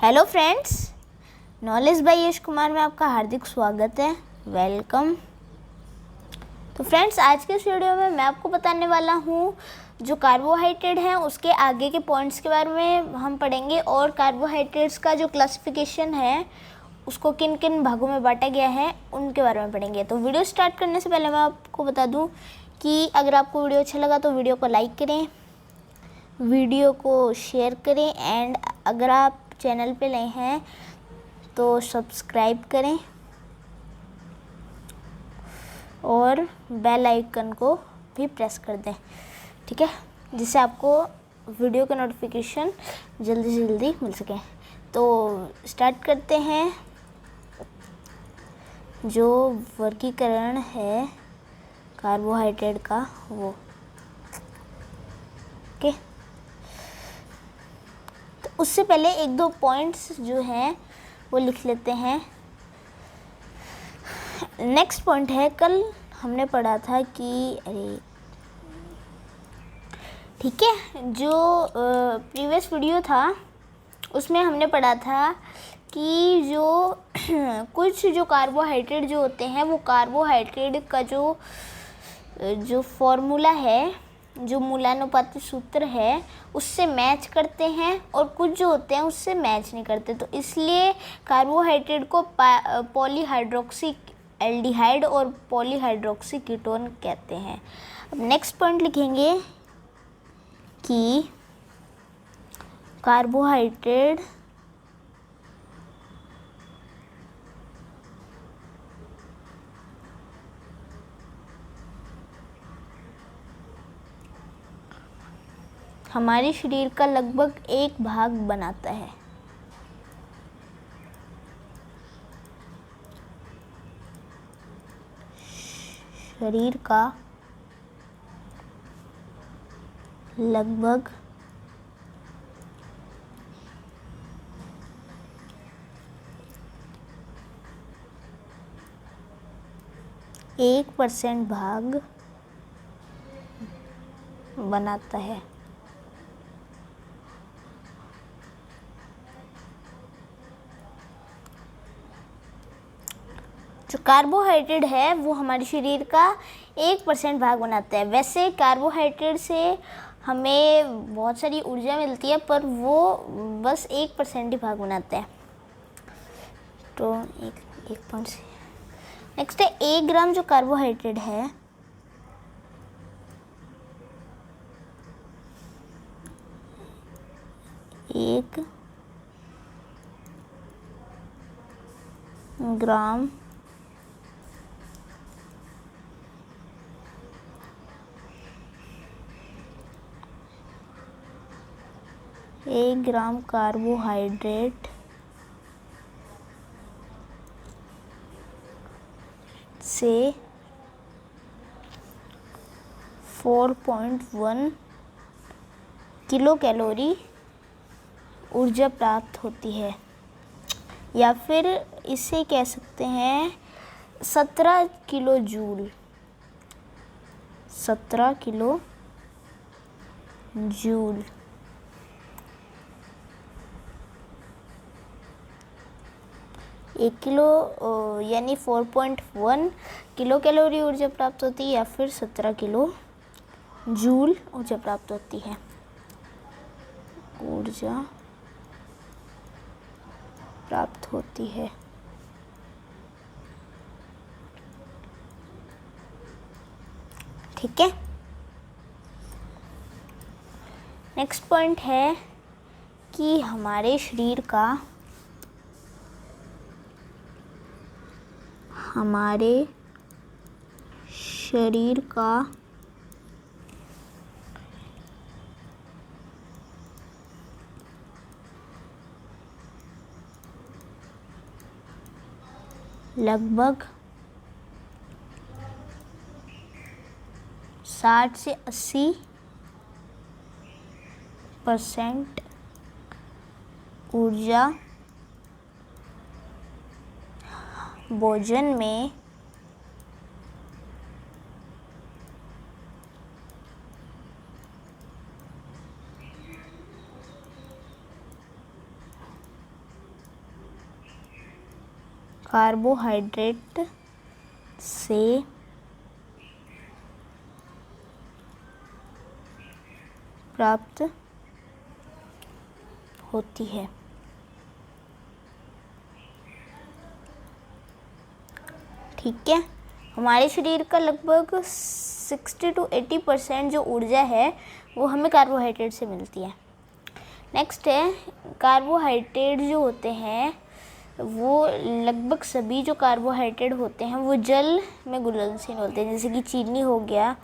Hello friends, knowledge by Yash Kumar में आपका हार्दिक स्वागत है। वेलकम। तो फ्रेंड्स, आज के इस वीडियो में मैं आपको बताने वाला हूँ जो कार्बोहाइड्रेट हैं उसके आगे के पॉइंट्स के बारे में हम पढ़ेंगे, और कार्बोहाइड्रेट्स का जो क्लासिफिकेशन है उसको किन किन भागों में बांटा गया है उनके बारे में पढ़ेंगे। तो वीडियो स्टार्ट करने से पहले मैं आपको बता दूँ कि अगर आपको वीडियो अच्छा लगा तो वीडियो को लाइक करें, वीडियो को शेयर करें, एंड अगर आप चैनल पे नए हैं तो सब्सक्राइब करें और बेल आइकन को भी प्रेस कर दें, ठीक है, जिससे आपको वीडियो का नोटिफिकेशन जल्दी से जल्दी मिल सके। तो स्टार्ट करते हैं। जो वर्गीकरण है कार्बोहाइड्रेट का वो, ओके। तो उससे पहले एक दो पॉइंट्स जो हैं वो लिख लेते हैं। नेक्स्ट पॉइंट है, कल हमने पढ़ा था कि ठीक है, जो प्रीवियस वीडियो था उसमें हमने पढ़ा था कि जो कुछ जो कार्बोहाइड्रेट जो होते हैं वो कार्बोहाइड्रेट का जो फॉर्मूला है, जो मूलानुपाती सूत्र है उससे मैच करते हैं, और कुछ जो होते हैं उससे मैच नहीं करते। तो इसलिए कार्बोहाइड्रेट को पॉलीहाइड्रोक्सी एल्डिहाइड और पॉलीहाइड्रोक्सी कीटोन कहते हैं। अब नेक्स्ट पॉइंट लिखेंगे कि कार्बोहाइड्रेट हमारे शरीर का लगभग एक भाग बनाता है। शरीर का लगभग एक % भाग बनाता है। जो कार्बोहाइड्रेट है वो हमारे शरीर का 1% भाग बनाता है। वैसे कार्बोहाइड्रेट से हमें बहुत सारी ऊर्जा मिलती है, पर वो बस 1% ही भाग बनाता है। तो एक पॉइंट से नेक्स्ट है, 1 ग्राम जो कार्बोहाइड्रेट है एक ग्राम कार्बोहाइड्रेट से 4.1 किलो कैलोरी ऊर्जा प्राप्त होती है, या फिर इसे कह सकते हैं 17 किलो जूल। 17 kilo joule. एक किलो यानी 4.1 किलो कैलोरी ऊर्जा प्राप्त होती है, या फिर 17 किलो जूल ऊर्जा प्राप्त होती है। ऊर्जा प्राप्त होती है। ठीक है। नेक्स्ट पॉइंट है कि हमारे शरीर का लगभग 60 से 80% ऊर्जा भोजन में कार्बोहाइड्रेट से प्राप्त होती है। ठीक है, हमारे शरीर का लगभग 60 to 80% जो ऊर्जा है वो हमें कार्बोहाइड्रेट से मिलती है। नेक्स्ट है, कार्बोहाइड्रेट जो होते हैं वो लगभग सभी जो कार्बोहाइड्रेट होते हैं वो जल में घुलनशील होते हैं। जैसे कि चीनी हो गया,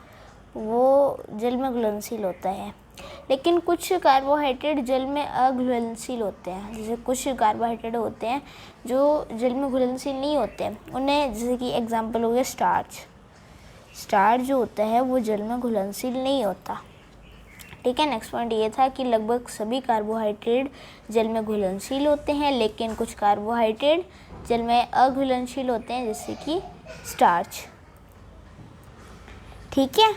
वो जल में घुलनशील होता है, लेकिन कुछ कार्बोहाइड्रेट जल में अघुलनशील होते हैं। जैसे कुछ कार्बोहाइड्रेट होते हैं जो जल में घुलनशील नहीं होते हैं, उन्हें जैसे कि एग्जांपल हो गया स्टार्च। स्टार्च जो होता है वो जल में घुलनशील नहीं होता। ठीक है, नेक्स्ट पॉइंट ये था कि लगभग सभी कार्बोहाइड्रेट जल में घुलनशील होते हैं, लेकिन कुछ कार्बोहाइड्रेट जल में अघुलनशील होते हैं, जैसे कि स्टार्च। ठीक है,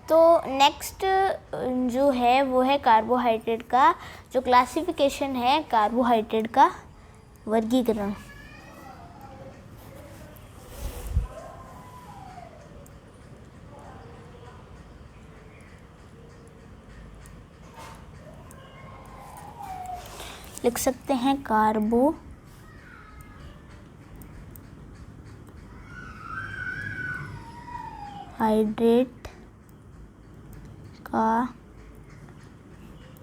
तो नेक्स्ट जो है वो है कार्बोहाइड्रेट का जो क्लासिफिकेशन है, कार्बोहाइड्रेट का वर्गीकरण। लिख सकते हैं कार्बोहाइड्रेट का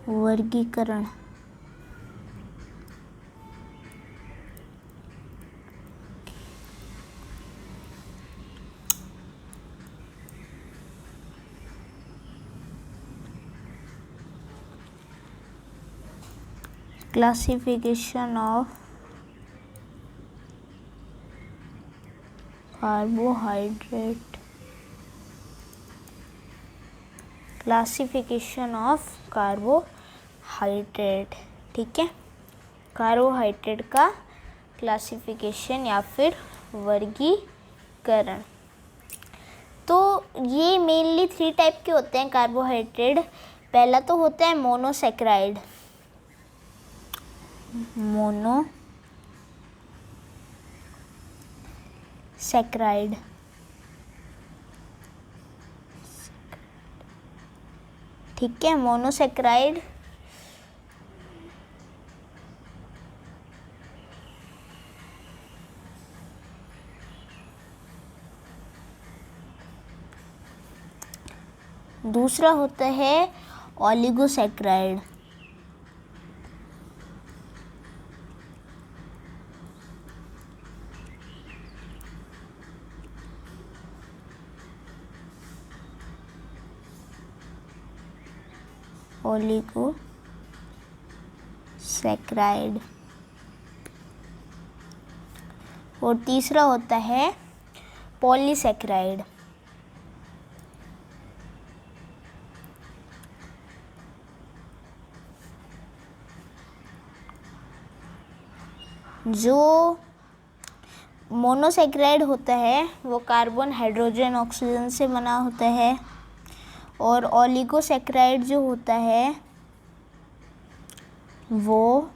वर्गीकरण। Classification of carbohydrate, classification of carbohydrate. ठीक है, कार्बोहाइड्रेट का क्लासिफिकेशन या फिर वर्गीकरण। तो ये मेनली 3 टाइप के होते हैं कार्बोहाइड्रेट। पहला तो होता है मोनोसैकेराइड। मोनोसैकेराइड, ठीक है, मोनोसैकेराइड दूसरा होता है ओलिगोसैकेराइड। ओलिगोसैकेराइड। और तीसरा होता है पॉलीसैकेराइड। जो मोनोसैकेराइड होता है वो कार्बन, हाइड्रोजन, ऑक्सीजन से बना होता है। और ओलिगोसैकेराइड जो होता है वो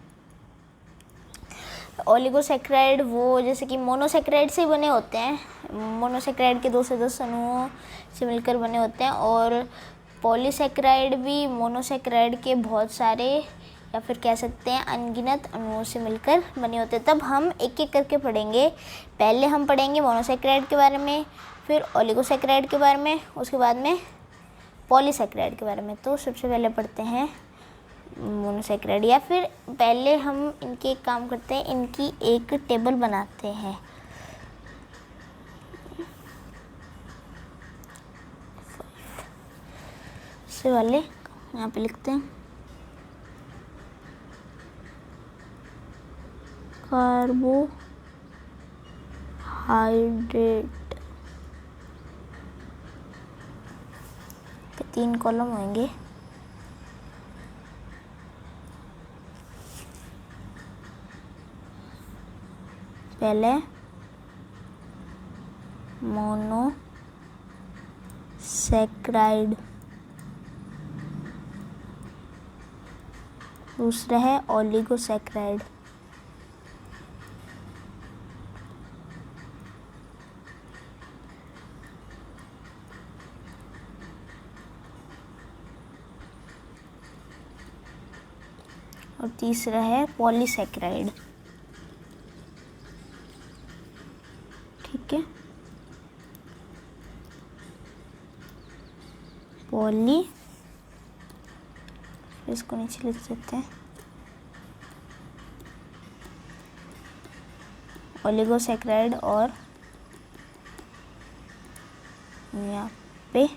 जैसे कि मोनोसैकेराइड से बने होते हैं। मोनोसैकेराइड के 2 से 10 अणुओं से मिलकर बने होते हैं। और पॉलीसैकेराइड भी मोनोसैकेराइड के बहुत सारे या फिर कह सकते हैं अनगिनत अणुओं से मिलकर बने होते हैं। तब हम एक एक करके पढ़ेंगे। पहले हम पढ़ेंगे मोनोसैकेराइड के बारे में, फिर ओलिगोसैकेराइड के बारे में, उसके बाद में पॉलीसैकेराइड के बारे में। तो सबसे पहले पढ़ते हैं मोनोसैकेराइड, या फिर पहले हम इनके एक काम करते हैं, इनकी एक टेबल बनाते हैं। सबसे पहले यहाँ पे लिखते हैं कार्बोहाइड्रेट के 3 कॉलम होंगे। पहले मोनोसैकेराइड, दूसरा है ओलिगोसैकेराइड, और तीसरा है पॉलीसैकेराइड। ठीक है, पॉली, इसको नीचे लिख देते हैं, ओलिगोसैकेराइड, और यहाँ पे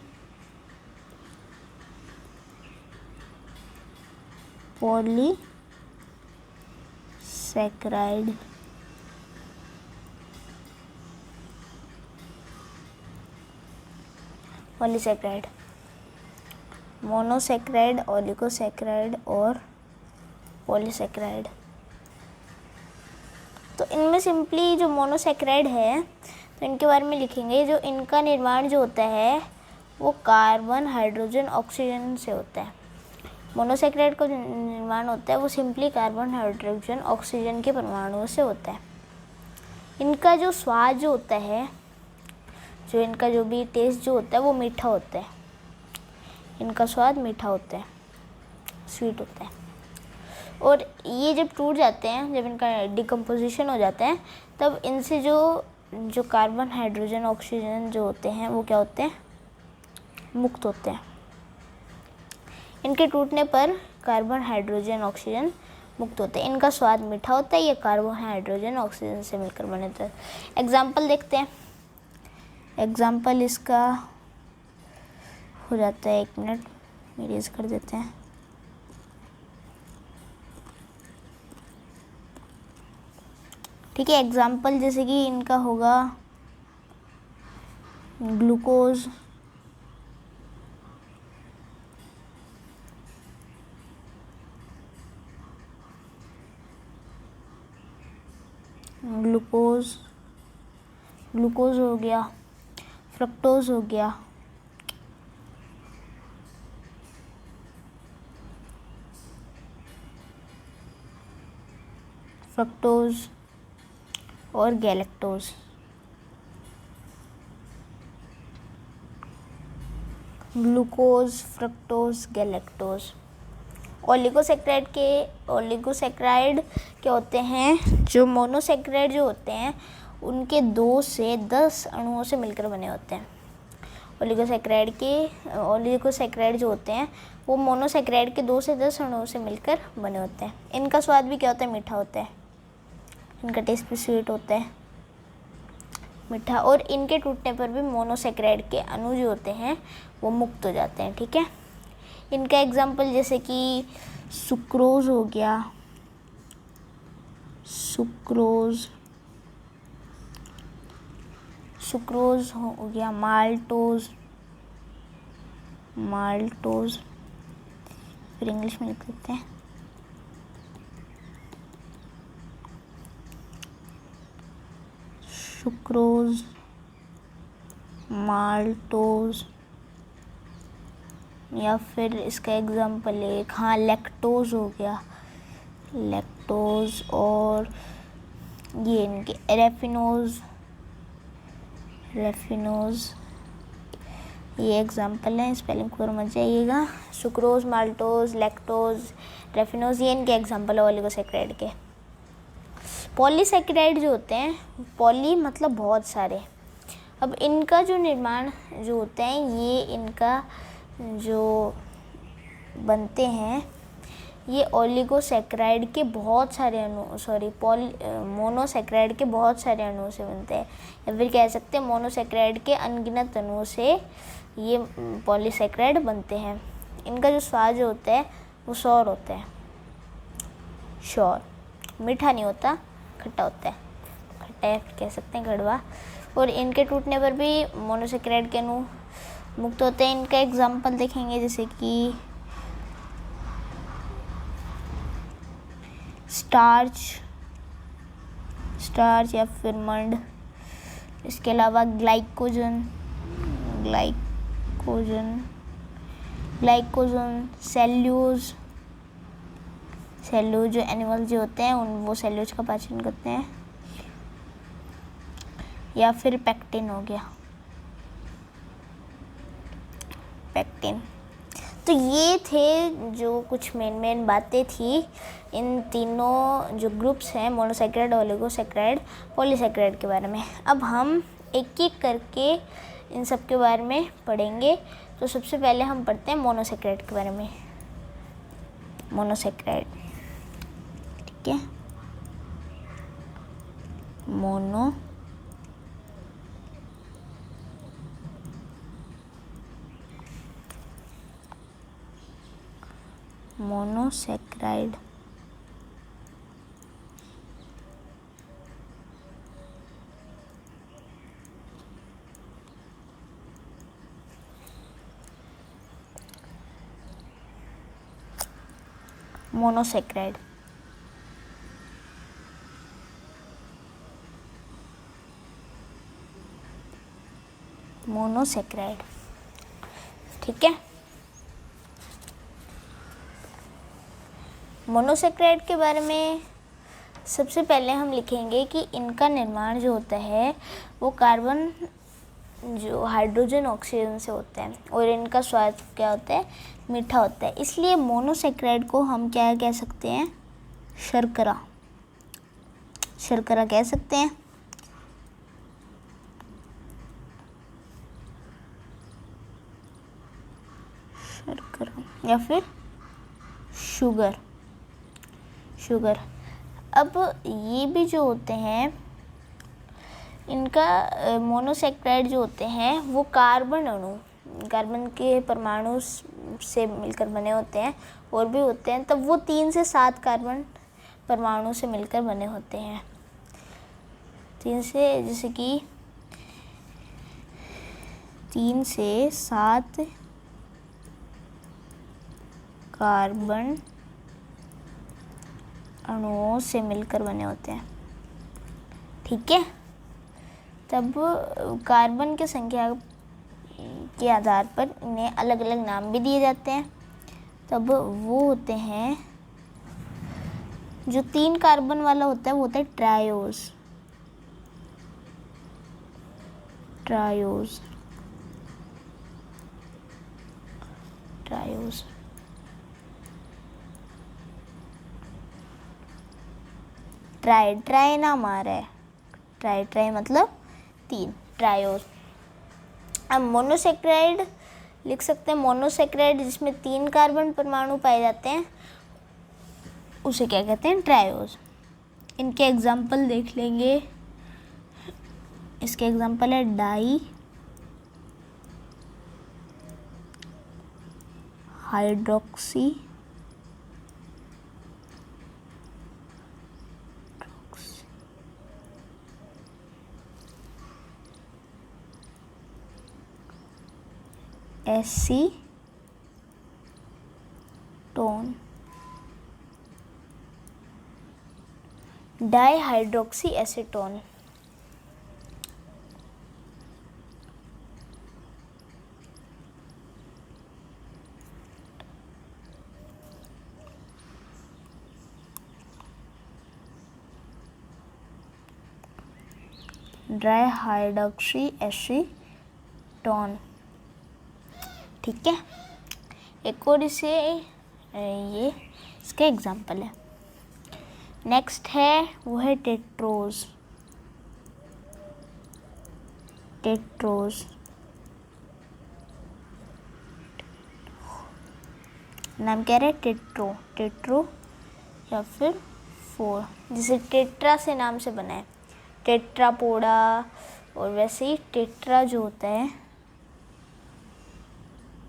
पॉलीसैकेराइड। पॉलीसैकेराइड, मोनोसैकेराइड, ओलिगोसैकेराइड और पॉलीसैकेराइड। तो इनमें सिंपली जो मोनोसैकेराइड है तो इनके बारे में लिखेंगे। जो इनका निर्माण जो होता है वो कार्बन, हाइड्रोजन, ऑक्सीजन से होता है। मोनोसैकेराइड का जो निर्माण होता है वो सिंपली कार्बन, हाइड्रोजन, ऑक्सीजन के परमाणुओं से होता है। इनका जो स्वाद जो होता है, जो इनका जो भी टेस्ट जो होता है वो मीठा होता है। इनका स्वाद मीठा होता है, स्वीट होता है। और ये जब टूट जाते हैं, जब इनका डिकम्पोजिशन हो जाता है, तब इनसे जो कार्बन, हाइड्रोजन, ऑक्सीजन जो होते हैं वो क्या होते हैं, मुक्त होते हैं। इनके टूटने पर कार्बन, हाइड्रोजन, ऑक्सीजन मुक्त होते हैं। इनका स्वाद मीठा होता है। ये कार्बन, हाइड्रोजन, ऑक्सीजन से मिलकर बने होते हैं। एग्जाम्पल देखते हैं। एग्जाम्पल इसका हो जाता है, 1 मिनट इरेज कर देते हैं। ठीक है, एग्जाम्पल जैसे कि इनका होगा ग्लूकोज, ग्लूकोज हो गया, फ्रक्टोज हो गया, फ्रक्टोज और galactose. Glucose, fructose, galactose. Oligosaccharide क्या होते हैं, जो मोनोसैकेराइड जो होते हैं उनके 2 से 10 अणुओं से मिलकर बने होते हैं। ओलिगोसैकेराइड जो होते हैं वो मोनोसैकेराइड के 2 से 10 अणुओं से मिलकर बने होते हैं। इनका स्वाद भी क्या होता है, मीठा होता है। इनका टेस्ट भी स्वीट होता है, मीठा। और इनके टूटने पर भी मोनोसैकेराइड के अणु जो होते हैं वो मुक्त हो जाते हैं। ठीक है, इनका एग्जाम्पल जैसे कि सुक्रोज हो गया, सुक्रोज हो गया, माल्टोज, फिर इंग्लिश में लिख देते हैं सुक्रोज, माल्टोज। या फिर इसका एग्जाम्पल एक, हाँ, लैक्टोज हो गया, लैक्टोज। और ये इनके रैफिनोज, ये एग्जाम्पल है। स्पेलिंग को मत जाइएगा। सुक्रोज, माल्टोज, लैक्टोज, रैफिनोज, ये इनके एग्जाम्पल है ओलिगोसैकेराइड के। पॉलीसैकेराइड जो होते हैं, पॉली मतलब बहुत सारे। अब इनका जो निर्माण जो होते हैं, ये इनका जो बनते हैं ये ओलिगोसैकेराइड के बहुत सारे मोनोसैकेराइड के बहुत सारे अणुओं से बनते हैं, या फिर कह सकते हैं मोनोसैकेराइड के अनगिनत अणुओं से ये पॉलीसैकेराइड बनते हैं। इनका जो स्वाद जो होता है वो सौर होता है, शौर, मीठा नहीं होता, खट्टा होता है, खट्टा कह सकते हैं, कड़वा। और इनके टूटने पर भी मोनोसैकेराइड के अणु मुक्त होते हैं। इनका एग्जाम्पल देखेंगे जैसे कि स्टार्च या फिर मंड। इसके अलावा ग्लाइकोजन, सेल्यूलोज जो एनिमल जो होते हैं वो सेल्यूलोज का पाचन करते हैं। या फिर पेक्टिन हो गया, पेक्टिन। तो ये थे जो कुछ मेन बातें थी इन तीनों जो ग्रुप्स हैं मोनोसेक्राइड, ओलिगोसेक्राइड, पॉलीसेक्राइड के बारे में। अब हम एक एक करके इन सब के बारे में पढ़ेंगे। तो सबसे पहले हम पढ़ते हैं मोनोसेक्राइड के बारे में। मोनोसेक्राइड, ठीक है, मोनोसेक्राइड मोनोसेक्राइड मोनोसेक्राइड, ठीक है। मोनोसेक्राइड के बारे में सबसे पहले हम लिखेंगे कि इनका निर्माण जो होता है वो कार्बन जो हाइड्रोजन ऑक्सीजन से होता है और इनका स्वाद क्या होता है, मीठा होता है। इसलिए मोनोसेक्राइड को हम क्या कह सकते हैं, शर्करा, शर्करा कह सकते हैं। शर्करा या फिर शुगर, शुगर। अब ये भी जो होते हैं इनका मोनोसेक्राइड जो होते हैं वो कार्बन अणु, कार्बन के परमाणु से मिलकर बने होते हैं और भी होते हैं, तब वो 3 से 7 कार्बन परमाणु से मिलकर बने होते हैं। 3 से, जैसे कि 3 से 7 कार्बन अणुओं से मिलकर बने होते हैं, ठीक है। तब कार्बन की संख्या के आधार पर इन्हें अलग अलग नाम भी दिए जाते हैं। तब वो होते हैं, जो 3 कार्बन वाला होता है वो होता है triose, triose, triose. Try, try ना मारे, ट्राई, ट्राई मतलब 3, ट्रायोज। अब मोनोसेक्राइड लिख सकते हैं, मोनोसेक्राइड जिसमें 3 कार्बन परमाणु पाए जाते हैं उसे क्या कहते हैं, ट्रायोज। इनके एग्जाम्पल देख लेंगे। इसके एग्जाम्पल है di hydroxy acetone, dihydroxy acetone. Dihydroxy acetone, ठीक है। एक और इसे ये इसका एग्जाम्पल है। नेक्स्ट है वो है टेट्रोज, टेट्रोज। नाम क्या है, टेट्रो, टेट्रो या फिर 4, जिसे टेट्रा से नाम से बना है, टेट्रापोडा। और वैसे ही टेट्रा जो होता है,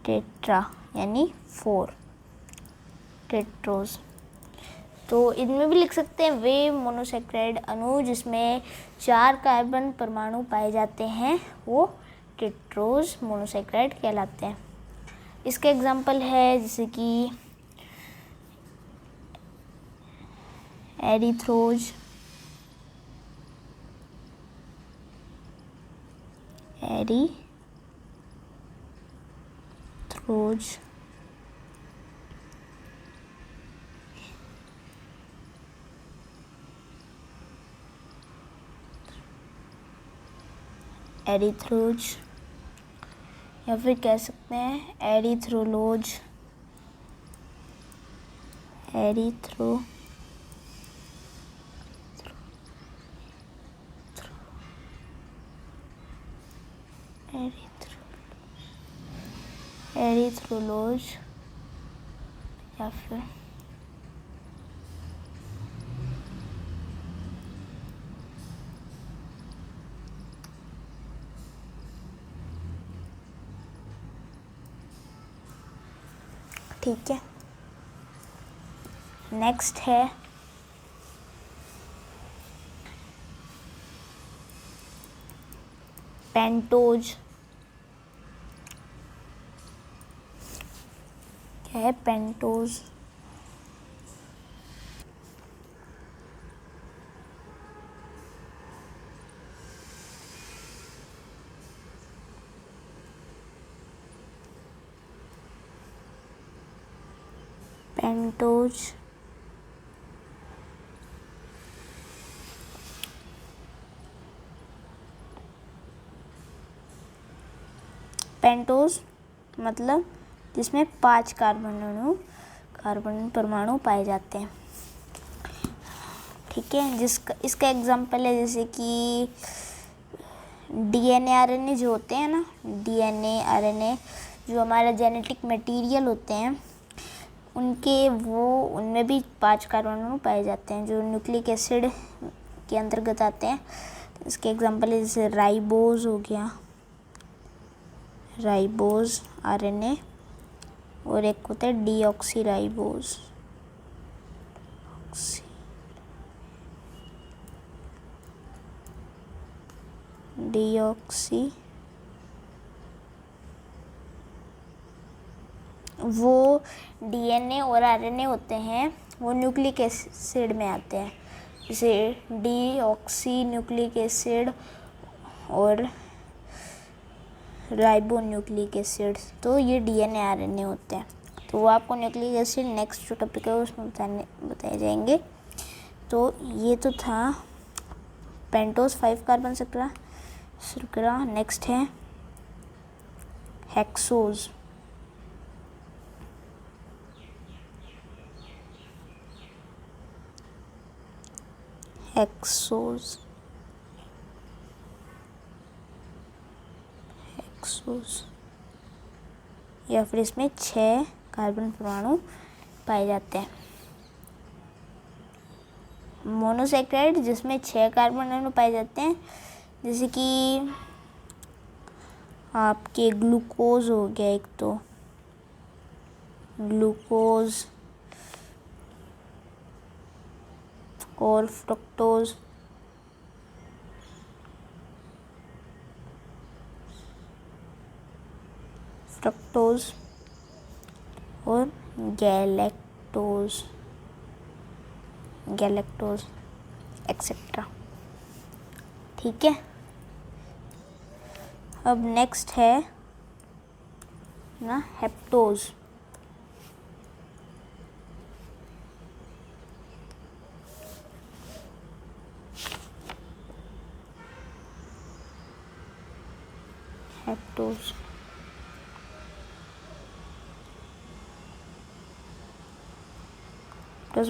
टेट्रा यानी 4, टेट्रोज। तो इनमें भी लिख सकते हैं वे मोनोसेक्राइड अणु जिसमें 4 कार्बन परमाणु पाए जाते हैं वो टेट्रोज मोनोसेक्राइड कहलाते हैं। इसके एग्जाम्पल है जैसे कि एरिथ्रोज, एरिथ्रोज, एरिथ्रोज या फिर कह सकते हैं एरिथ्रोलोज, एरिथ्रोलोज। एरिथ्रोलोज या फिर ठीक है। नेक्स्ट है पेंटोज। क्या है पेंटोज? पेंटोज पेंटोज मतलब जिसमें 5 कार्बन परमाणु पाए जाते हैं। ठीक है, इसका एग्जाम्पल है जैसे कि डीएनए आरएनए जो होते हैं ना, डीएनए आरएनए जो हमारा जेनेटिक मटेरियल होते हैं, उनमें भी 5 कार्बन पाए जाते हैं जो न्यूक्लिक एसिड के अंतर्गत आते हैं। इसके एग्जाम्पल है जैसे राइबोज हो गया, राइबोज आरएनए, और एक होता है डीऑक्सी राइबोज। डीऑक्सी वो डीएनए और आरएनए होते हैं, वो न्यूक्लिक एसिड में आते हैं, जैसे डीऑक्सी न्यूक्लिक एसिड और राइबो न्यूक्लिक एसिड। तो ये डीएनए आरएनए होते हैं। तो वो आपको न्यूक्लिक एसिड नेक्स्ट जो टॉपिक है उसमें बताए जाएंगे। तो ये तो था पेंटोज 5 कार्बन शर्करा। नेक्स्ट है हेक्सोज। हेक्सोज या फिर इसमें 6 कार्बन परमाणु पाए जाते हैं। मोनोसैकेराइड जिसमें 6 कार्बन परमाणु पाए जाते हैं, जैसे कि आपके ग्लूकोज हो गया, एक तो ग्लूकोज और फ्रक्टोज, और गैलेक्टोज एक्सेट्रा। ठीक है, अब नेक्स्ट है ना हेप्टोज।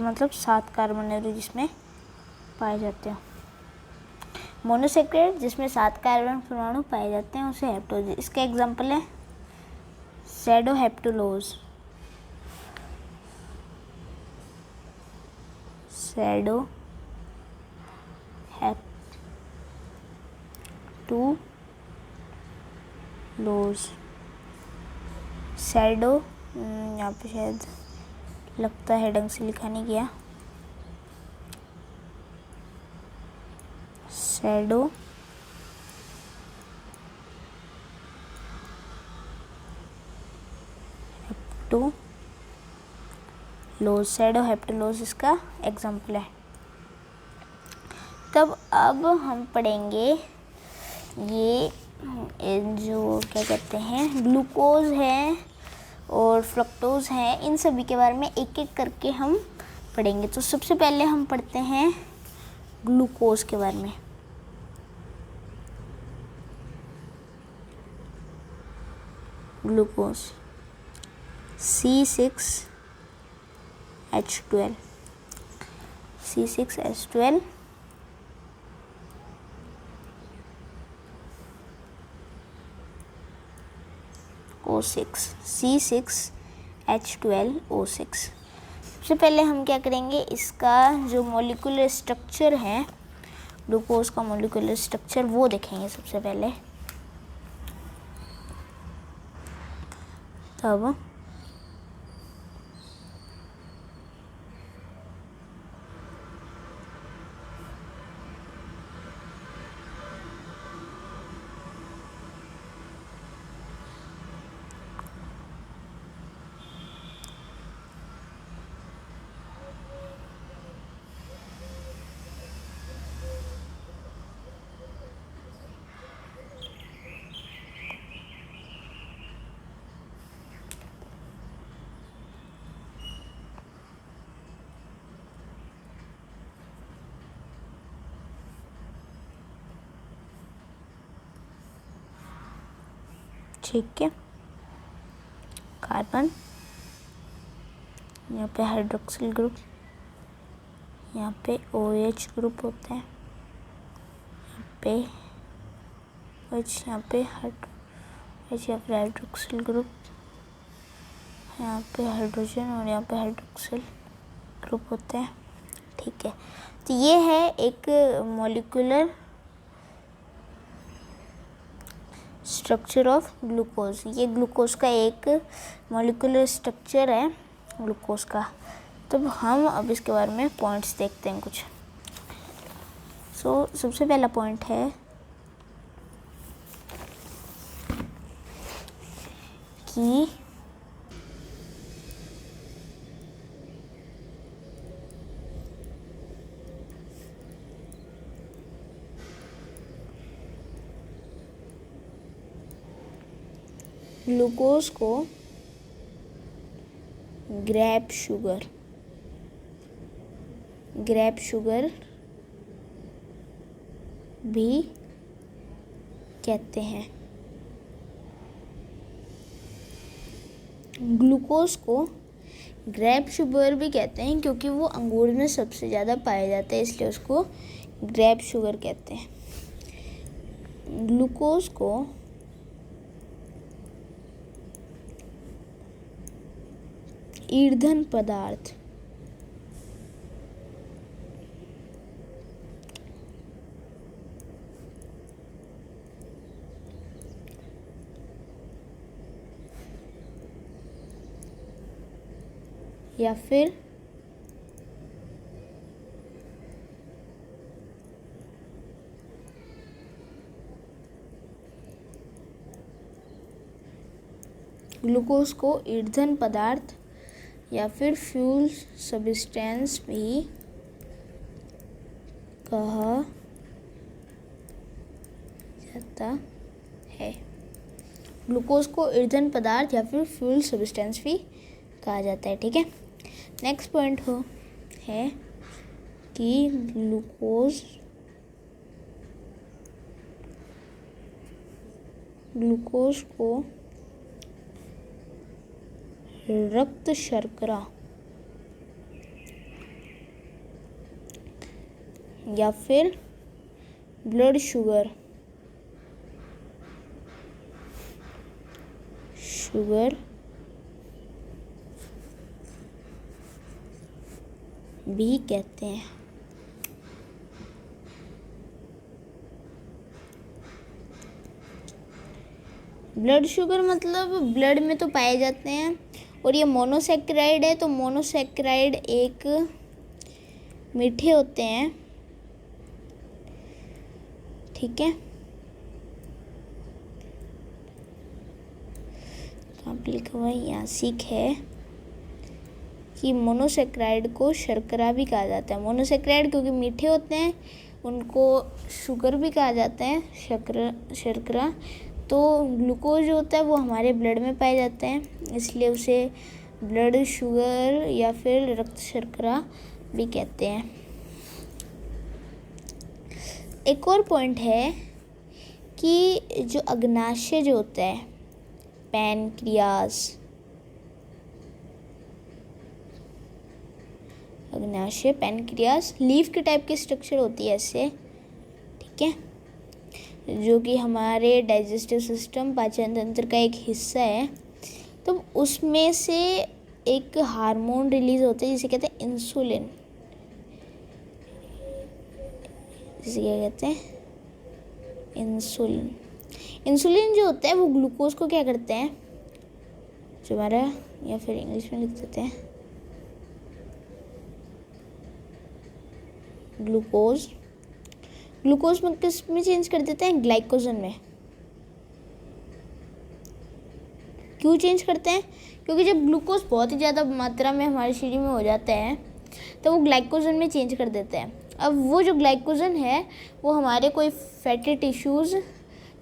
मतलब 7 कार्बन जिसमें पाए जाते हैं। मोनोसैकेराइड जिसमें 7 कार्बन परमाणु पाए जाते हैं उसे हेप्टोज। इसका एग्जांपल है सैडोहेप्टुलोज, सैडो यहाँ पे शायद लगता है ढंग से लिखा नहीं गया। सैडोहेप्टुलोज इसका एग्जाम्पल है। तब अब हम पढ़ेंगे ये जो क्या कहते हैं ग्लूकोज है और फ्रक्टोज है, इन सभी के बारे में एक एक करके हम पढ़ेंगे। तो सबसे पहले हम पढ़ते हैं ग्लूकोज के बारे में। Glucose C6H12 O6 C6H12O6। सबसे पहले हम क्या करेंगे, इसका जो मॉलिक्यूलर स्ट्रक्चर है, ग्लूकोज का मॉलिक्यूलर स्ट्रक्चर वो देखेंगे सबसे पहले। तब ठीक है, कार्बन, यहाँ पे हाइड्रोक्सिल ग्रुप, यहाँ पे OH ग्रुप होता है, यहाँ पे OH, यहाँ पे हाइड्रोक्सिल ग्रुप, यहाँ पे हाइड्रोजन और यहाँ पे हाइड्रोक्सिल ग्रुप होते हैं। ठीक है, तो ये है एक मॉलिक्यूलर स्ट्रक्चर ऑफ ग्लूकोज। ये ग्लूकोज का एक मॉलिक्यूलर स्ट्रक्चर है ग्लूकोज का। तो हम अब इसके बारे में पॉइंट्स देखते हैं कुछ। सबसे पहला पॉइंट है कि ग्लूकोज को ग्रेप शुगर भी कहते हैं। ग्लूकोज को ग्रेप शुगर भी कहते हैं क्योंकि वो अंगूर में सबसे ज़्यादा पाया जाता है, इसलिए उसको ग्रेप शुगर कहते हैं। ग्लूकोज को ईंधन पदार्थ या फिर ग्लूकोज को ईंधन पदार्थ या फिर फ्यूल सब्सटेंस भी कहा जाता है। ग्लूकोज को ईंधन पदार्थ या फिर फ्यूल सब्सटेंस भी कहा जाता है। ठीक है, नेक्स्ट पॉइंट है कि ग्लूकोज को रक्त शर्करा या फिर ब्लड शुगर भी कहते हैं। ब्लड शुगर मतलब ब्लड में तो पाए जाते हैं, और ये मोनोसैकेराइड है, तो मोनोसैकेराइड एक मीठे होते हैं। ठीक है, तो आप लिखा हुआ यहाँ सीख है कि मोनोसैकेराइड को शर्करा भी कहा जाता है। मोनोसैकेराइड क्योंकि मीठे होते हैं, उनको शुगर भी कहा जाता है, शर्करा। तो ग्लूकोज जो होता है वो हमारे ब्लड में पाए जाते हैं, इसलिए उसे ब्लड शुगर या फिर रक्त शर्करा भी कहते हैं। एक और पॉइंट है कि जो अग्नाशय जो होता है, पैनक्रियास लीफ के टाइप की स्ट्रक्चर होती है इससे। ठीक है, जो कि हमारे डाइजेस्टिव सिस्टम, पाचन तंत्र का एक हिस्सा है। तो उसमें से एक हार्मोन रिलीज होता है जिसे कहते हैं इंसुलिन। जिसे क्या कहते हैं? इंसुलिन। इंसुलिन जो होता है वो ग्लूकोज को क्या करते हैं, जो हमारा, या फिर इंग्लिश में लिख देते हैं ग्लूकोज। ग्लूकोज में किस में चेंज कर देते हैं? ग्लाइकोजन में। क्यों चेंज करते हैं? क्योंकि जब ग्लूकोज बहुत ही ज़्यादा मात्रा में हमारे शरीर में हो जाता है तो वो ग्लाइकोजन में चेंज कर देते हैं। अब वो जो ग्लाइकोजन है वो हमारे कोई फैटी टिश्यूज़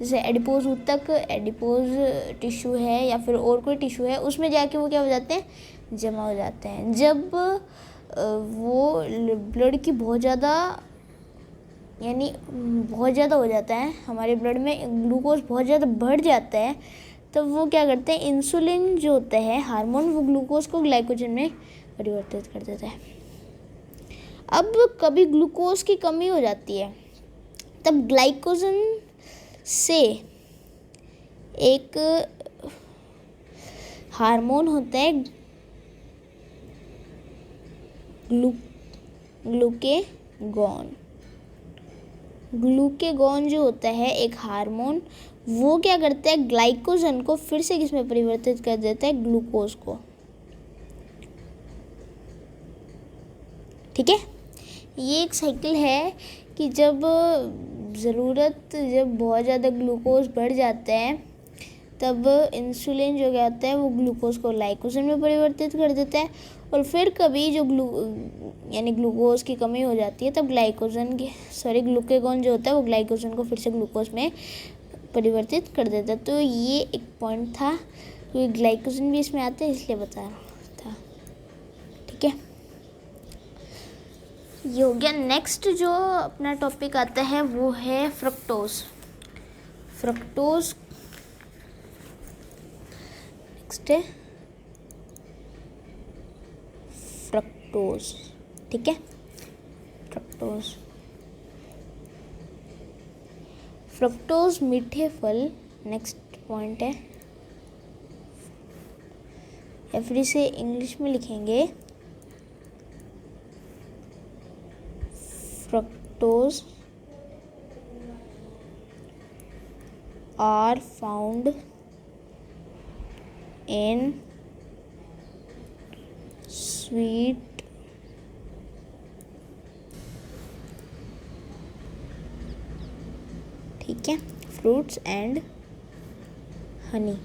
जैसे एडिपोज ऊतक, एडिपोज टिश्यू है या फिर और कोई टिश्यू है, उसमें जाके वो क्या हो जाते हैं? जमा हो जाते हैं। जब वो ब्लड की बहुत ज़्यादा, यानी बहुत ज़्यादा हो जाता है, हमारे ब्लड में ग्लूकोज बहुत ज़्यादा बढ़ जाता है, तब वो क्या करते हैं? इंसुलिन जो होता है हार्मोन, वो ग्लूकोज को ग्लाइकोजन में परिवर्तित कर देता है। अब कभी ग्लूकोज की कमी हो जाती है, तब ग्लाइकोजन से एक हार्मोन होता है ग्लूकेगॉन। ग्लूकेगॉन जो होता है एक हार्मोन, वो क्या करता है? ग्लाइकोजन को फिर से किस में परिवर्तित कर देता है? ग्लूकोज को। ठीक है, ये एक साइकिल है कि जब बहुत ज़्यादा ग्लूकोज बढ़ जाता है तब इंसुलिन जो क्या होता है वो ग्लूकोज को ग्लाइकोजन में परिवर्तित कर देता है, और फिर कभी जो यानी ग्लूकोज की कमी हो जाती है तब ग्लूकेगॉन जो होता है वो ग्लाइकोजन को फिर से ग्लूकोज में परिवर्तित कर देता है। तो ये एक पॉइंट था, तो ये ग्लाइकोजन भी इसमें आता है इसलिए बता रहा था। ठीक है, ये हो गया। नेक्स्ट जो अपना टॉपिक आता है वो है फ्रक्टोज। फ्रक्टोज नेक्स्ट है फ्रक्टोज। ठीक है, फ्रक्टोज। फ्रक्टोज मीठे फल, नेक्स्ट पॉइंट है, या फिर इसे इंग्लिश में लिखेंगे fructose are found in sweet ठीक है, फ्रूट्स एंड हनी।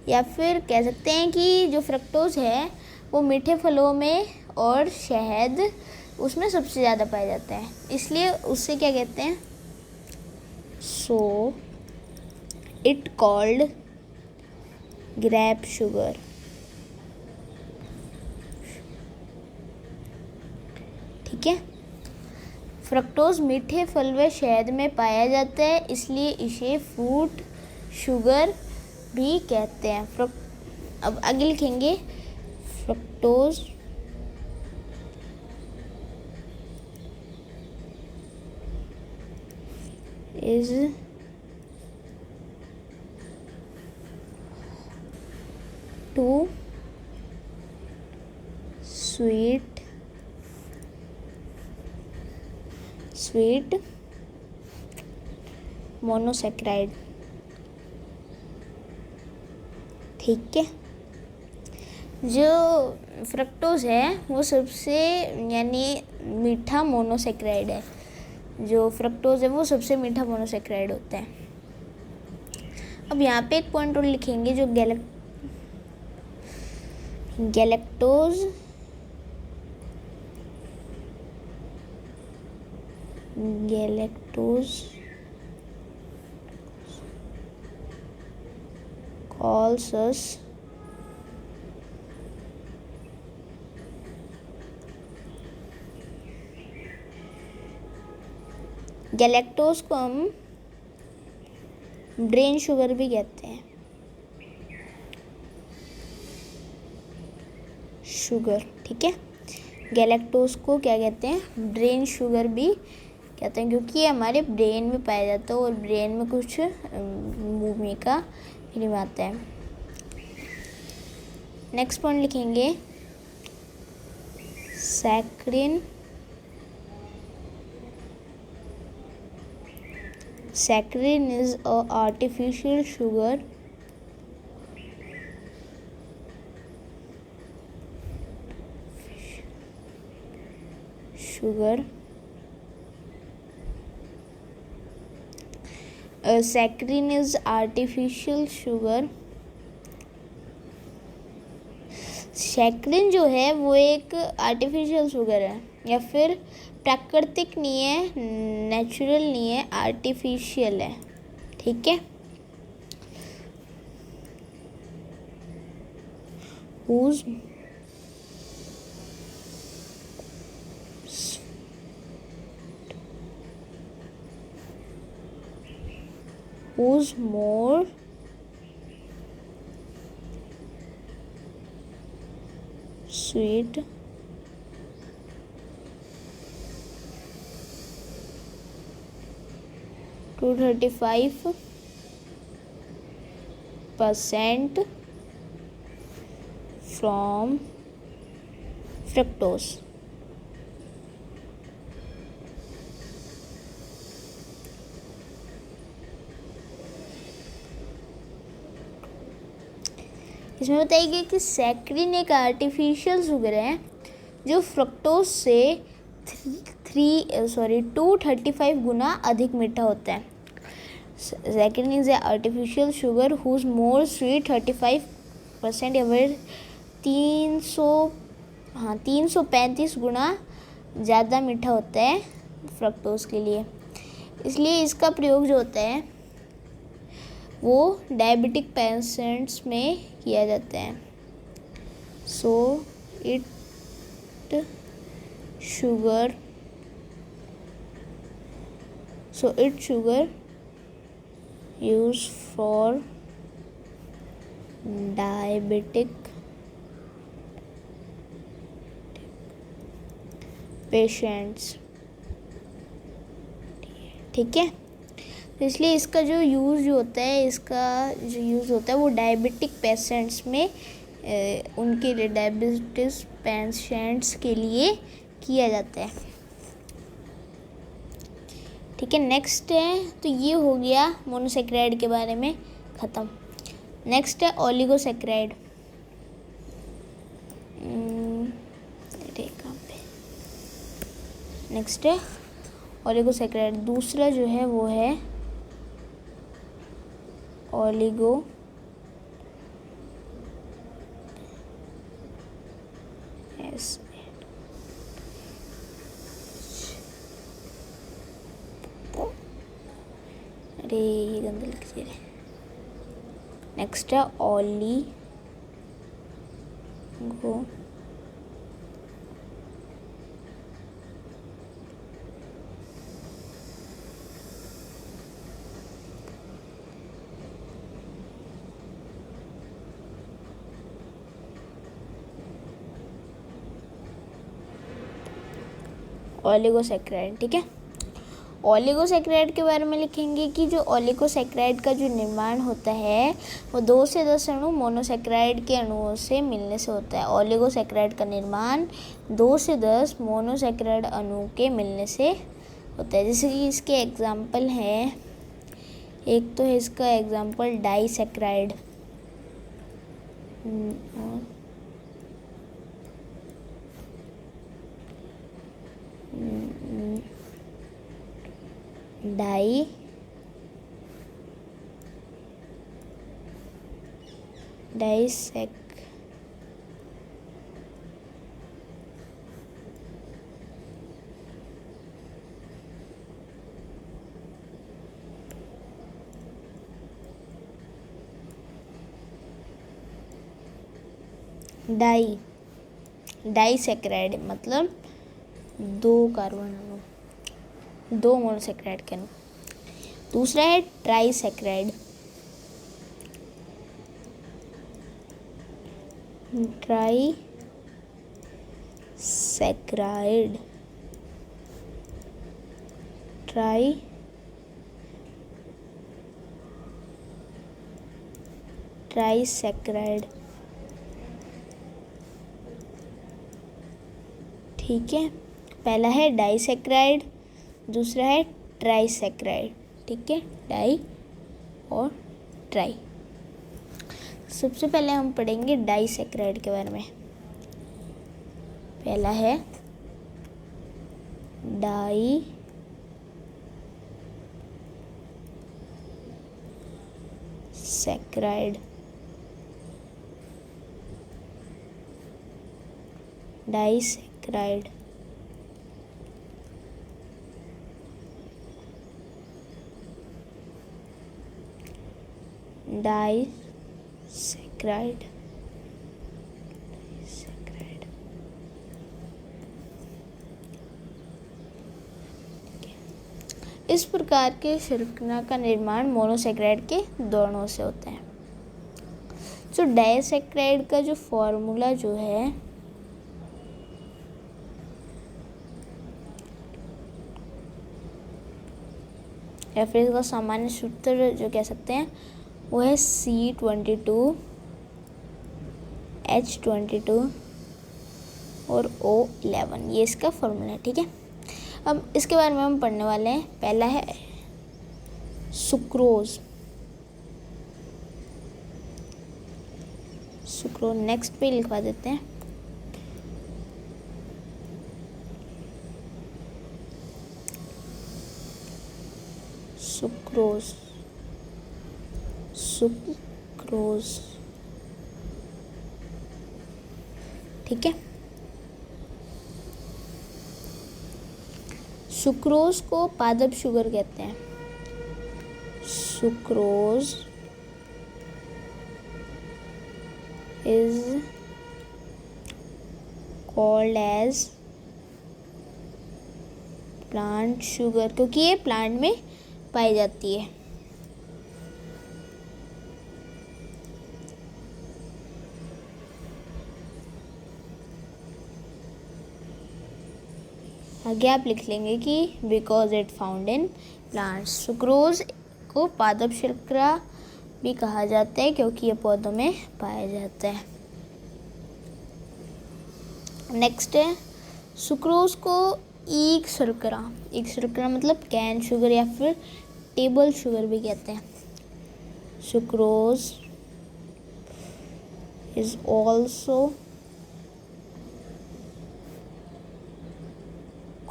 या फिर कह सकते हैं कि जो फ्रक्टोज है वो मीठे फलों में और शहद उसमें सबसे ज़्यादा पाया जाता है, इसलिए उससे क्या कहते हैं? So it called grape sugar. ठीक है, फ्रक्टोज मीठे फल व शहद में पाया जाता है, इसलिए इसे फ्रूट शुगर भी कहते हैं। अब आगे लिखेंगे fructose is too sweet monosaccharide. ठीक है, जो फ्रक्टोज है वो सबसे यानी मीठा मोनोसेक्राइड है। जो फ्रक्टोज है वो सबसे मीठा मोनोसेक्राइड होता है। अब यहाँ पे एक पॉइंट और लिखेंगे जो गैलेक्टोज calls us गैलेक्टोज को हम ब्रेन शुगर भी कहते हैं। शुगर, ठीक है, गैलेक्टोज को क्या कहते हैं? ब्रेन शुगर भी कहते हैं, क्योंकि ये हमारे ब्रेन में पाया जाता है और ब्रेन में कुछ भूमिका निभाता है। नेक्स्ट पॉइंट लिखेंगे saccharine. Saccharin is a artificial sugar saccharin is artificial sugar। Saccharine जो है वो एक आर्टिफिशियल शुगर है या फिर प्राकृतिक नहीं है, नेचुरल नहीं है, आर्टिफिशियल है। ठीक है। whose more sweet to 35% from fructose। इसमें बताइए कि सैक्रिन एक आर्टिफिशियल शुगर है जो फ्रक्टोज से 235 गुना अधिक मीठा होता है। Saccharin is a artificial sugar whose more sweet 35% या फिर 335 गुना ज़्यादा मीठा होता है फ्रक्टोज के लिए। इसलिए इसका प्रयोग जो होता है वो डायबिटिक पेशेंट्स में किया जाता है। So it sugar use for diabetic patients. ठीक है। तो इसलिए इसका जो यूज़ होता है वो डायबिटिक पेशेंट्स में उनके लिए डायबिटीज़ पेशेंट्स के लिए किया जाता है। ठीक है। नेक्स्ट है, तो ये हो गया मोनोसेक्राइड के बारे में ख़त्म। नेक्स्ट है ओलिगोसेक्राइड। नेक्स्ट है ओलिगोसेक्राइड। दूसरा जो है वो है ओलिगो अरे ये गंदे लिख दे रहे। नेक्स्ट है ओलिगो ओलिगोसेक्राइड। ठीक है। ओलिगोसेक्राइड के बारे में लिखेंगे कि जो ओलिगोसेक्राइड का जो निर्माण होता है वो 2 से 10 अणु मोनोसेक्राइड के अणुओं से मिलने से होता है। ओलिगोसेक्राइड का निर्माण 2 से 10 मोनोसेक्राइड अणु के मिलने से होता है। जैसे कि इसके एग्जाम्पल हैं, एक तो है इसका एग्जाम्पल डाइसेक्राइड, डाइसेक्राइड मतलब 2 कार्बन अणु, 2 मोनोसेक्राइड के अणु। दूसरा है ट्राइसेक्राइड। ट्राइसेक्राइड ठीक है, पहला है डाइसैक्राइड, दूसरा है ट्राइसैक्राइड। ठीक है, डाई और ट्राई। सबसे पहले हम पढ़ेंगे डाइसैक्राइड के बारे में। पहला है डाइसैक्राइड। डाइसैक्राइड डाइसैक्राइड इस प्रकार के शर्करा का निर्माण मोनोसैक्राइड के दोनों से होता है। तो डाइसैक्राइड का जो फॉर्मूला जो है या फिर इसका सामान्य सूत्र जो कह सकते हैं वो है C22H22 और O11, ये इसका फॉर्मूला है। ठीक है, अब इसके बारे में हम पढ़ने वाले हैं। पहला है सुक्रोज। नेक्स्ट पे लिखवा देते हैं सुक्रोज। ठीक है, सुक्रोज को पादप शुगर कहते हैं। Sucrose is called as plant sugar, क्योंकि ये प्लांट में पाई जाती है। आगे आप लिख लेंगे कि because it found in plants. Sucrose को पादप शर्करा भी कहा जाता है क्योंकि ये पौधों में पाया जाता है। नेक्स्ट है सुक्रोज को ईख शर्करा मतलब कैन शुगर या फिर टेबल शुगर भी कहते हैं। Sucrose is also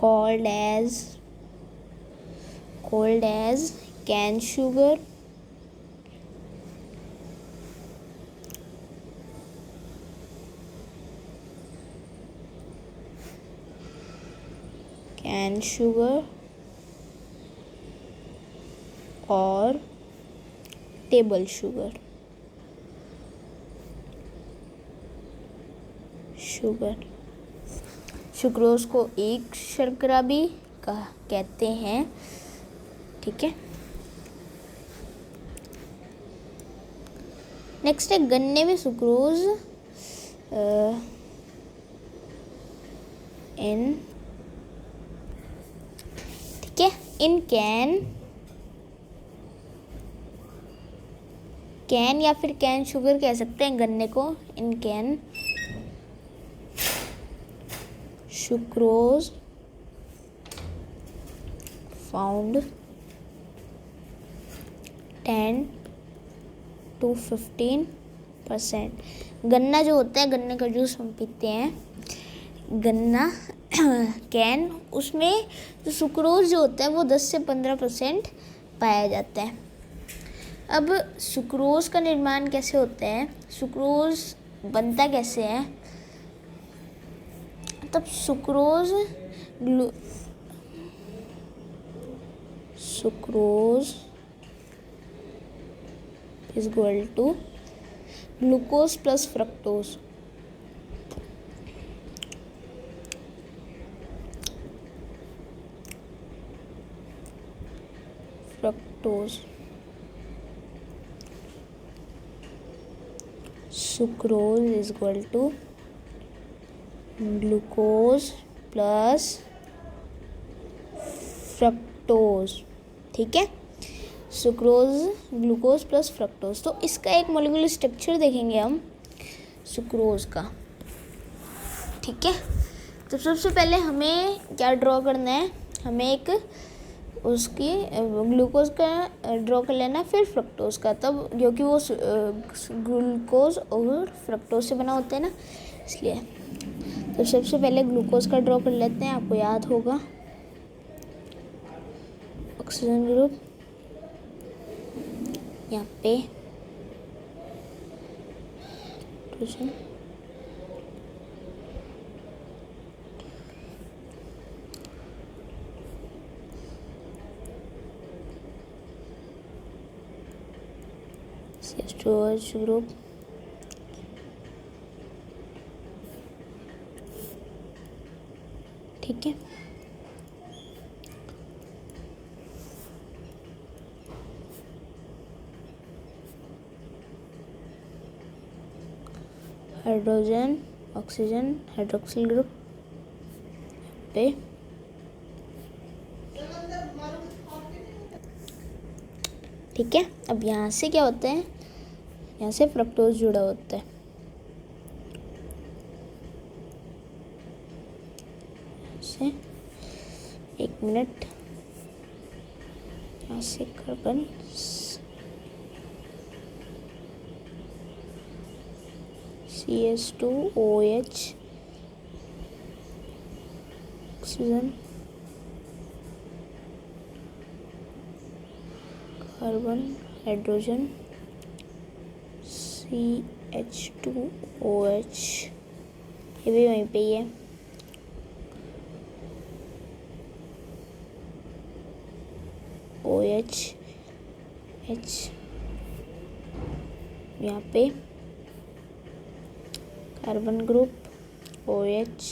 called as cane sugar, और टेबल शुगर। सुक्रोज को एक शर्करा भी कहते हैं। ठीक है, नेक्स्ट है गन्ने में सुक्रोज ठीक है, इन कैन या फिर कैन शुगर कह सकते हैं गन्ने को। In can sucrose found 10 to 15%। गन्ना जो होता है, गन्ने का जूस हम पीते हैं, गन्ना कैन, उसमें जो सुक्रोज जो होता है वो 10 से 15% पाया जाता है। अब सुक्रोज का निर्माण कैसे होता है, सुक्रोज बनता कैसे है, तब sucrose is equal to glucose plus fructose। Sucrose is equal to glucose plus fructose. ठीक है, सुक्रोज ग्लूकोज प्लस फ्रक्टोज। तो इसका एक मॉलिक्यूलर स्ट्रक्चर देखेंगे हम सुक्रोज का। ठीक है, तो सबसे पहले हमें क्या ड्रॉ करना है, हमें एक उसकी ग्लूकोज का ड्रॉ कर लेना, फिर फ्रक्टोज का, तब क्योंकि वो ग्लूकोज और फ्रक्टोज से बना होता है ना, इसलिए। तो सबसे पहले ग्लूकोज का ड्रॉ कर लेते हैं, आपको याद होगा ऑक्सीजन ग्रुप यहाँ पे, CH2OH ग्रुप, ठीक है। हाइड्रोजन ऑक्सीजन हाइड्रोक्सिल ग्रुप पे, ठीक है। अब यहाँ से क्या होता है, यहाँ से फ्रक्टोज जुड़ा होता है, से 1 मिनट, यहाँ से carbon CH2OH oxygen carbon hydrogen CH2OH, ये भी वहीं पे ही है। OH H यहाँ पे कार्बन ग्रुप, OH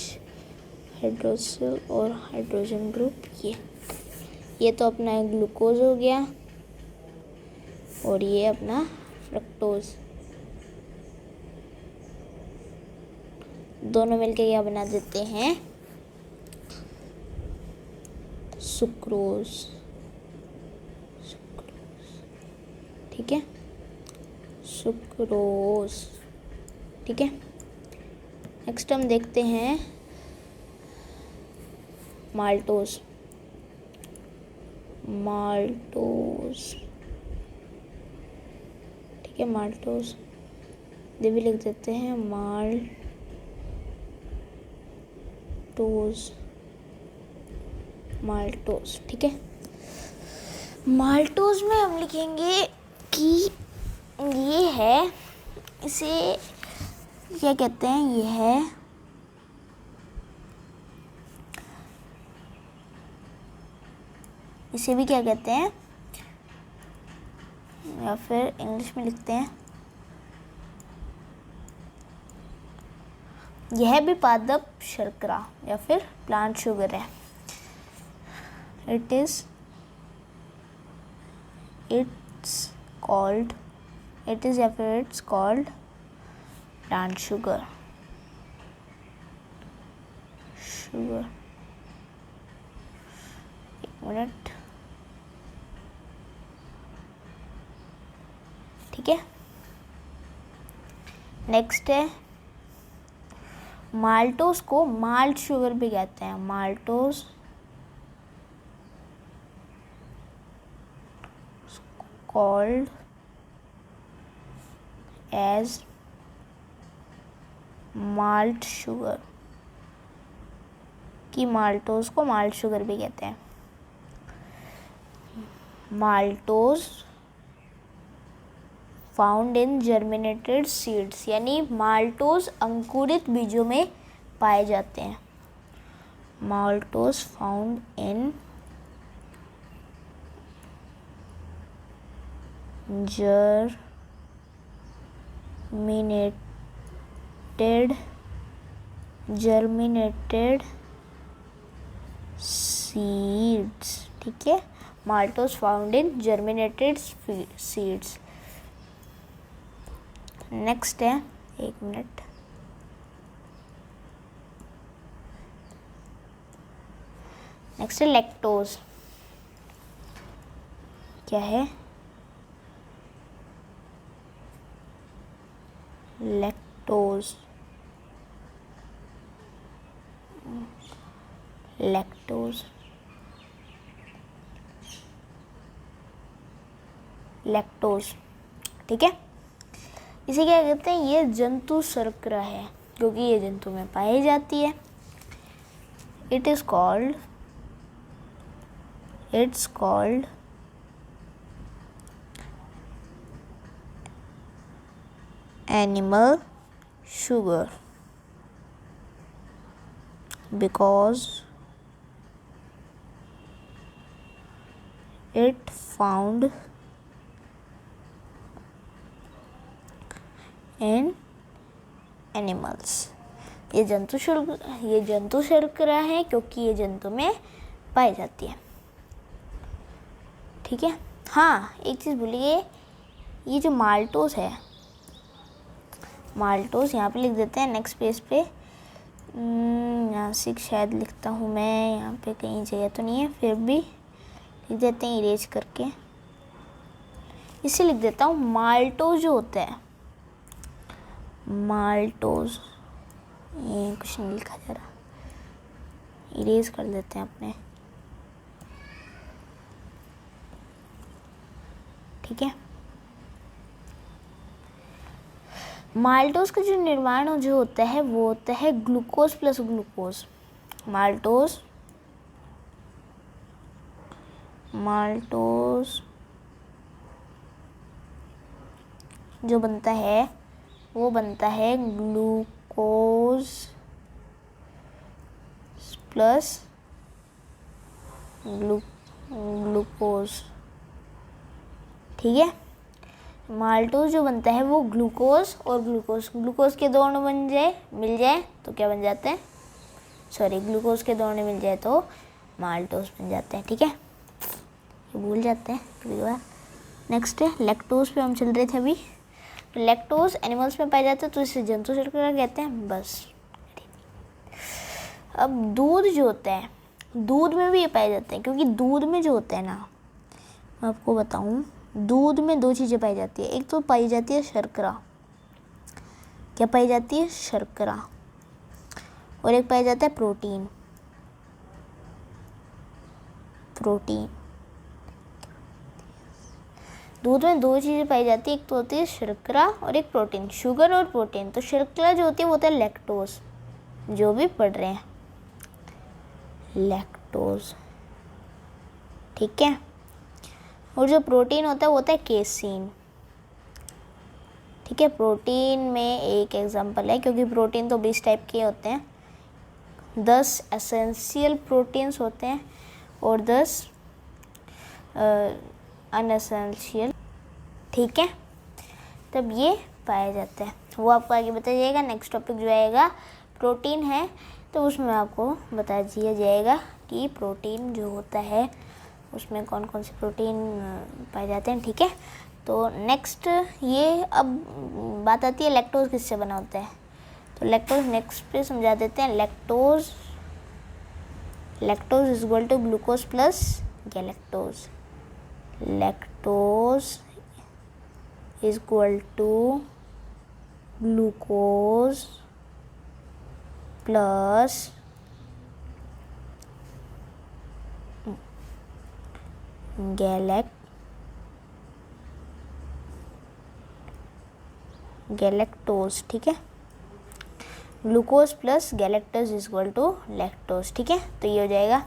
हाइड्रोक्सिल और हाइड्रोजन ग्रुप, ये तो अपना ग्लूकोज हो गया, और ये अपना फ्रक्टोज, दोनों मिलके क्या बना देते हैं, सुक्रोज, ठीक है, सुक्रोज, ठीक है। नेक्स्ट हम देखते हैं माल्टोज, ठीक है, माल्टोज, ये भी लिख देते हैं माल्टोज, ठीक है। माल्टोज में हम लिखेंगे कि ये है, इसे क्या कहते हैं, ये है इसे भी क्या कहते हैं, या फिर इंग्लिश में लिखते हैं, यह भी पादप शर्करा या फिर प्लांट शुगर है। इट्स कॉल्ड प्लांट शुगर, एक मिनट, ठीक है। नेक्स्ट है माल्टोज को माल्ट शुगर भी कहते हैं, maltose called as malt sugar, कि माल्टोज को माल्ट शुगर भी कहते हैं। Maltose found in germinated seeds, यानी माल्टोज अंकुरित बीजों में पाए जाते हैं। Maltose found in germinated seeds, ठीक है, maltose found in germinated seeds. Next है, एक मिनट, नेक्स्ट है लैक्टोज, क्या है, लैक्टोज लैक्टोज, लैक्टोज, ठीक है। इसे क्या कहते हैं, ये जंतु शर्करा है क्योंकि ये जंतु में पाई जाती है। It's called animal sugar because it found in animals. ये जंतु शर्करा है क्योंकि ये जंतु में पाई जाती है, ठीक है। हाँ, एक चीज़ भूलिए, ये जो माल्टोज है, माल्टोज यहाँ पे लिख देते हैं नेक्स्ट पेज पे। यहाँ से शायद लिखता हूँ मैं, यहाँ पे कहीं जगह तो नहीं है, फिर भी लिख देते हैं इरेज करके। इसे लिख देता हूँ माल्टोज जो होता है, माल्टोज, ये कुछ नहीं लिखा जा रहा, इरेज कर देते हैं अपने, ठीक है। माल्टोज का जो निर्माण जो होता है वो होता है ग्लूकोज प्लस ग्लूकोज। माल्टोज जो बनता है वो बनता है ग्लूकोज प्लस ग्लूकोज, ठीक है। माल्टोज जो बनता है वो ग्लूकोज और ग्लूकोज के दो अणु मिल जाए तो क्या बन जाते हैं, ग्लूकोज के दो अणु मिल जाए तो माल्टोज बन जाते हैं, ठीक है। ये भूल जाते हैं कभी बार। नेक्स्ट है लैक्टोज पे हम चल रहे थे अभी। लैक्टोज एनिमल्स में पाए जाते हैं तो इसे जंतु शर्करा कहते हैं, बस। अब दूध जो होता है, दूध में भी ये पाए जाते हैं क्योंकि दूध में जो होता है ना, मैं आपको बताऊं, दूध में दो चीज़ें पाई जाती है। एक तो पाई जाती है शर्करा, क्या पाई जाती है, शर्करा, और एक पाया जाता है प्रोटीन। दूध में दो चीज़ें पाई जाती है, एक तो होती है शर्करा और एक प्रोटीन, शुगर और प्रोटीन। तो शर्करा जो होती है वो होता है लैक्टोज, जो भी पढ़ रहे हैं, लैक्टोज, ठीक है। और जो प्रोटीन होता है वो होता है केसीन, ठीक है। प्रोटीन में एक एग्जांपल है, क्योंकि प्रोटीन तो 20 टाइप के होते हैं, 10 एसेंशियल प्रोटीन्स होते हैं और 10 अनएसेंशियल, ठीक है। तब ये पाया जाता है, वो आपको आगे बताया जाएगा। नेक्स्ट टॉपिक जो आएगा प्रोटीन है, तो उसमें आपको बता दिया जाएगा कि प्रोटीन जो होता है उसमें कौन कौन से प्रोटीन पाए जाते हैं, ठीक है। तो नेक्स्ट ये अब बात आती है लैक्टोज किससे बना होता है। तो लैक्टोज नेक्स्ट पे समझा देते हैं। Lactose is equal to glucose plus galactose. Lactose is equal to glucose plus galactose, ठीक है। Glucose plus galactose is equal to lactose, ठीक है। तो ये हो जाएगा।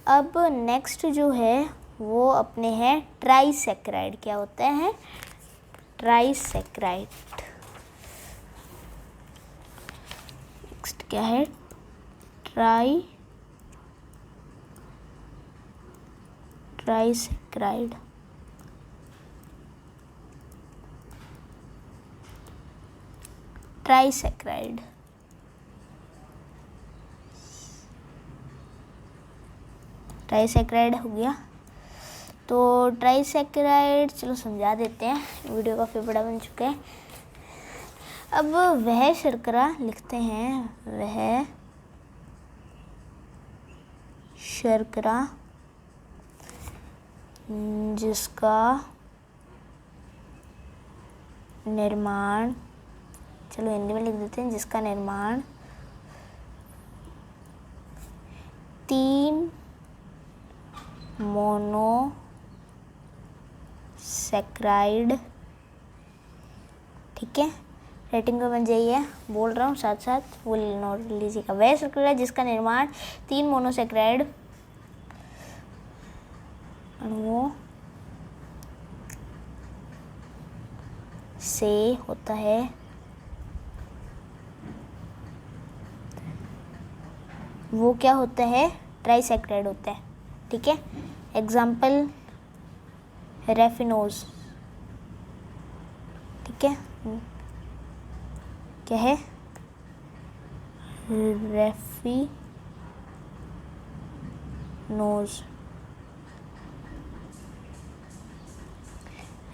अब नेक्स्ट जो है वो अपने हैं ट्राइसैकेराइड। क्या होता है ट्राइसैकेराइड? नेक्स्ट क्या है, ट्राइसैकेराइड। ट्राइसैकेराइड हो गया। तो ट्राइसैकेराइड चलो समझा देते हैं, वीडियो काफ़ी बड़ा बन चुका है। अब वह शर्करा लिखते हैं, वह शर्करा जिसका निर्माण, चलो हिंदी में लिख देते हैं, जिसका निर्माण 3 मोनोसेक्राइड, ठीक है। राइटिंग में बन जाइए, बोल रहा हूँ साथ साथ बोल नोट लीजिएगा। वह शर्करा जिसका निर्माण 3 मोनोसेक्राइड अणुओं से होता है, वो क्या होता है, ट्राइसेक्राइड होता है, ठीक है। एग्जाम्पल रेफिनोज, ठीक है, क्या है,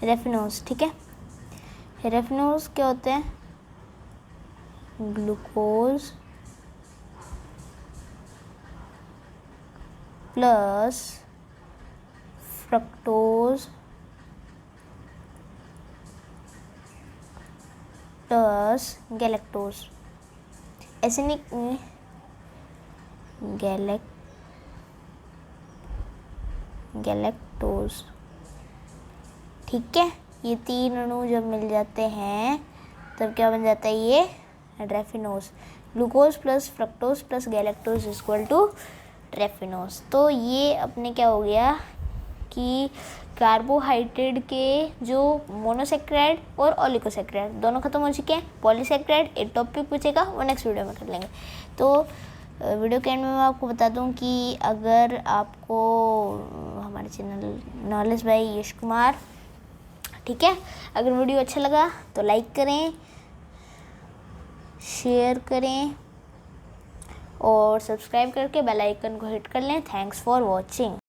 रेफिनोज, ठीक है। रेफिनोज क्या होते हैं, glucose plus fructose plus galactose, ऐसे नहीं, गैलेक्टोज, ठीक है। ये 3 अणु जब मिल जाते हैं तब क्या बन जाता है, ये raffinose. Glucose plus fructose plus galactose equal to raffinose. तो ये अपने क्या हो गया कि कार्बोहाइड्रेट के जो मोनोसेक्राइड और ओलिगोसेक्राइड दोनों खत्म हो चुके हैं। पॉलीसेक्राइड एक टॉपिक पूछेगा, वो नेक्स्ट वीडियो में कर लेंगे। तो वीडियो के एंड में मैं आपको बता दूं कि अगर आपको हमारे channel knowledge by Yash Kumar, ठीक है, अगर वीडियो अच्छा लगा तो लाइक करें, शेयर करें और सब्सक्राइब करके बेल आइकन को हिट कर लें। Thanks for watching.